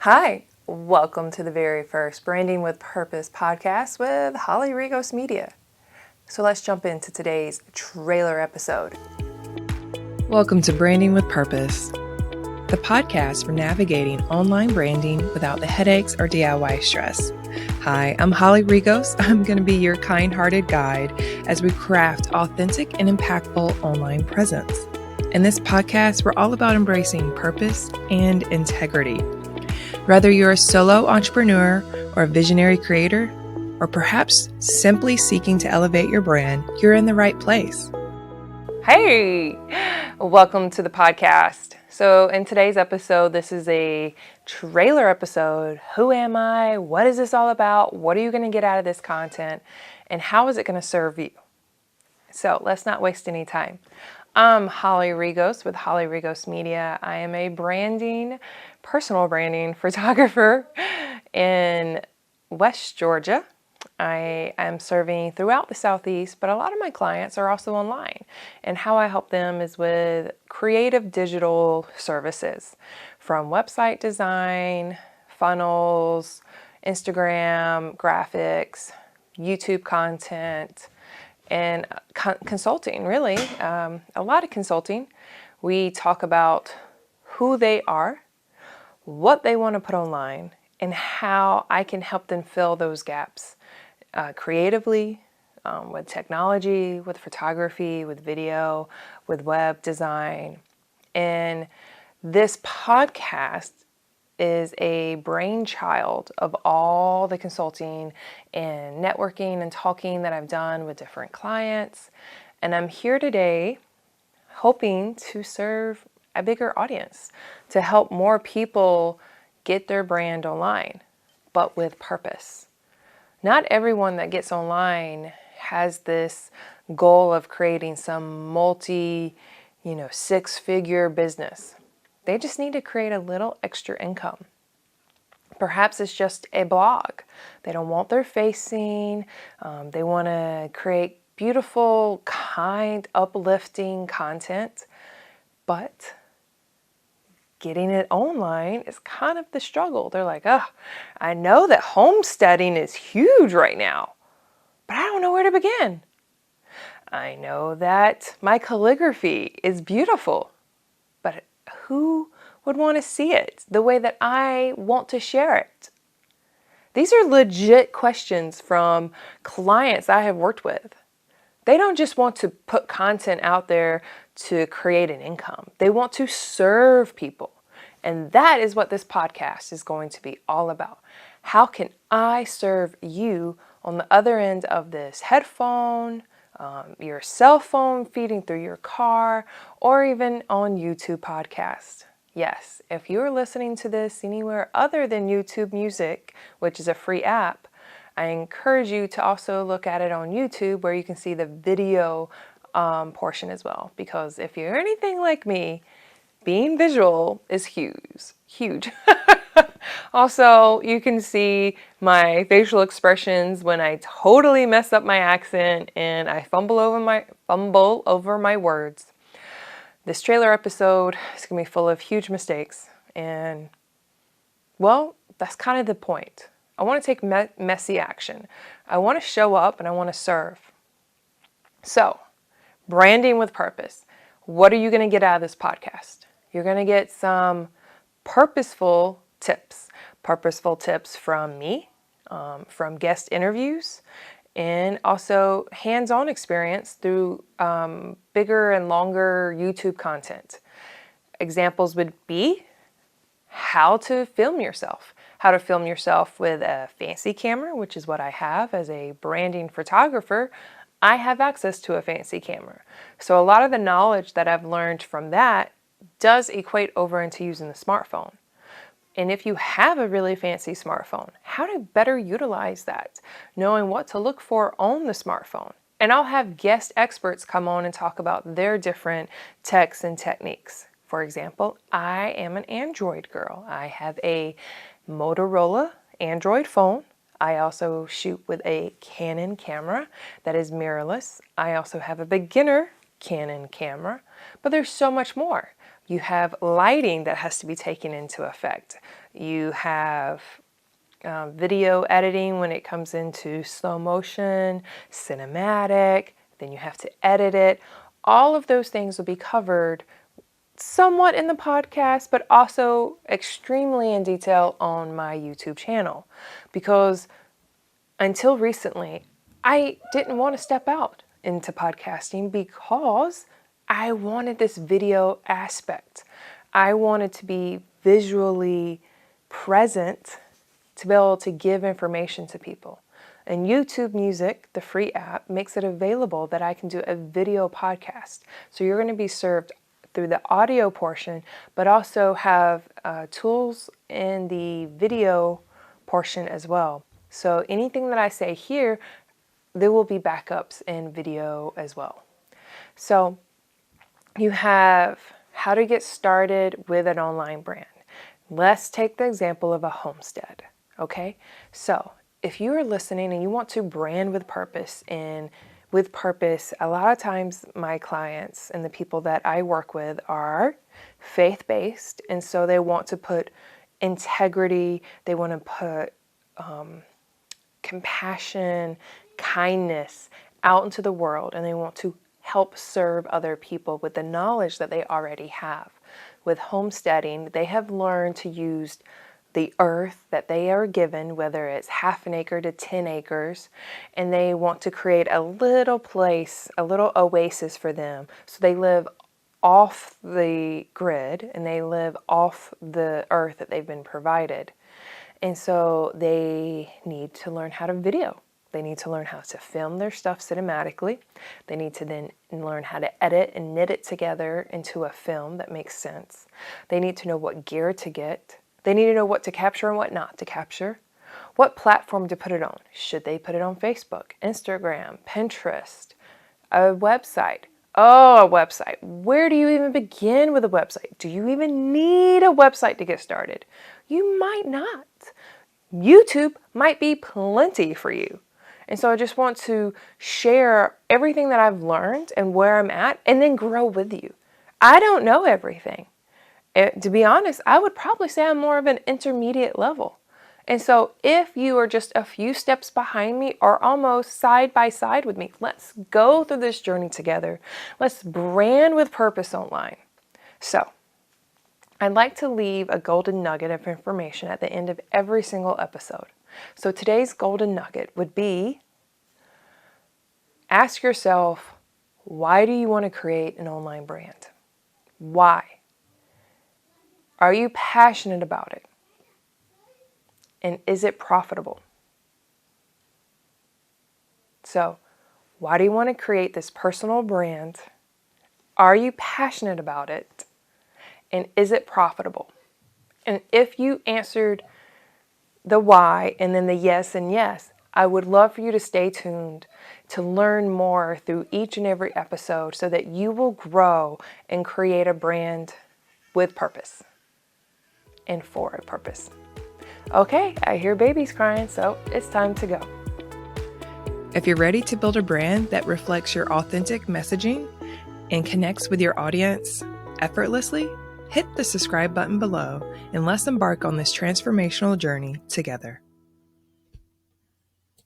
Hi, welcome to the very first Branding with Purpose podcast with Holly Rigos Media. So let's jump into today's trailer episode. Welcome to Branding with Purpose, the podcast for navigating online branding without the headaches or DIY stress. Hi, I'm Holly Rigos. I'm going to be your kind-hearted guide as we craft authentic and impactful online presence. In this podcast, we're all about embracing purpose and integrity. Whether you're a solo entrepreneur or a visionary creator, or perhaps simply seeking to elevate your brand, you're in the right place. Hey, welcome to the podcast. So in today's episode, this is a trailer episode. Who am I? What is this all about? What are you going to get out of this content? And how is it going to serve you? So let's not waste any time. I'm Holly Rigos with Holly Rigos Media. I am a personal branding photographer in West Georgia. I am serving throughout the Southeast, but a lot of my clients are also online. And how I help them is with creative digital services, from website design, funnels, Instagram, graphics, YouTube content, and consulting, really. A lot of consulting. We talk about who they are, what they want to put online, and how I can help them fill those gaps creatively, with technology, with photography, with video, with web design. And this podcast is a brainchild of all the consulting and networking and talking that I've done with different clients. And I'm here today hoping to serve a bigger audience, to help more people get their brand online, but with purpose. Not everyone that gets online has this goal of creating some six-figure business. They just need to create a little extra income. Perhaps it's just a blog. They don't want their face seen. They want to create beautiful, kind, uplifting content, but getting it online is kind of the struggle. They're like, I know that homesteading is huge right now, but I don't know where to begin. I know that my calligraphy is beautiful, but who would want to see it the way that I want to share it? These are legit questions from clients I have worked with. They don't just want to put content out there to create an income. They want to serve people. And that is what this podcast is going to be all about. How can I serve you on the other end of this headphone, your cell phone feeding through your car, or even on YouTube podcast? Yes, if you're listening to this anywhere other than YouTube Music, which is a free app, I encourage you to also look at it on YouTube, where you can see the video portion as well. Because if you're anything like me, being visual is huge. Also, you can see my facial expressions when I totally mess up my accent and I fumble over my words. This trailer episode is going to be full of huge mistakes, and well, that's kind of the point. I want to take messy action. I want to show up and I want to serve. So, branding with purpose. What are you going to get out of this podcast? You're going to get some purposeful tips from me, from guest interviews, and also hands-on experience through bigger and longer YouTube content. Examples would be how to film yourself with a fancy camera, which is what I have as a branding photographer. I have access to a fancy camera. So a lot of the knowledge that I've learned from that does equate over into using the smartphone. And if you have a really fancy smartphone, how to better utilize that, knowing what to look for on the smartphone. And I'll have guest experts come on and talk about their different techs and techniques. For example, I am an Android girl. I have a Motorola Android phone. I also shoot with a Canon camera that is mirrorless. I also have a beginner Canon camera, but there's so much more. You have lighting that has to be taken into effect. You have video editing when it comes into slow motion, cinematic, then you have to edit it. All of those things will be covered somewhat in the podcast, but also extremely in detail on my YouTube channel. Because until recently, I didn't want to step out into podcasting because I wanted this video aspect. I wanted to be visually present to be able to give information to people. And YouTube Music, the free app, makes it available that I can do a video podcast. So you're going to be served through the audio portion, but also have tools in the video portion as well. So anything that I say here, there will be backups in video as well. So you have how to get started with an online brand. Let's take the example of a homestead. Okay, so if you are listening and you want to brand with purpose, a lot of times my clients and the people that I work with are faith-based, and so they want to put integrity, they want to put compassion, kindness out into the world, and they want to help serve other people with the knowledge that they already have. With homesteading, they have learned to use the earth that they are given, whether it's half an acre to 10 acres, and they want to create a little place, a little oasis for them. So they live off the grid and they live off the earth that they've been provided. And so they need to learn how to video. They need to learn how to film their stuff cinematically. They need to then learn how to edit and knit it together into a film that makes sense. They need to know what gear to get. They need to know what to capture and what not to capture. What platform to put it on. Should they put it on Facebook, Instagram, Pinterest, a website? Oh, a website. Where do you even begin with a website? Do you even need a website to get started? You might not. YouTube might be plenty for you. And so I just want to share everything that I've learned and where I'm at and then grow with you. I don't know everything. To be honest, I would probably say I'm more of an intermediate level. And so if you are just a few steps behind me or almost side by side with me, let's go through this journey together. Let's brand with purpose online. So I'd like to leave a golden nugget of information at the end of every single episode. So today's golden nugget would be, ask yourself, why do you want to create an online brand? Why? Are you passionate about it? And is it profitable? So, why do you want to create this personal brand? Are you passionate about it? And is it profitable? And if you answered the why and then the yes and yes, I would love for you to stay tuned to learn more through each and every episode so that you will grow and create a brand with purpose and for a purpose. Okay, I hear babies crying, so it's time to go. If you're ready to build a brand that reflects your authentic messaging and connects with your audience effortlessly, hit the subscribe button below and let's embark on this transformational journey together.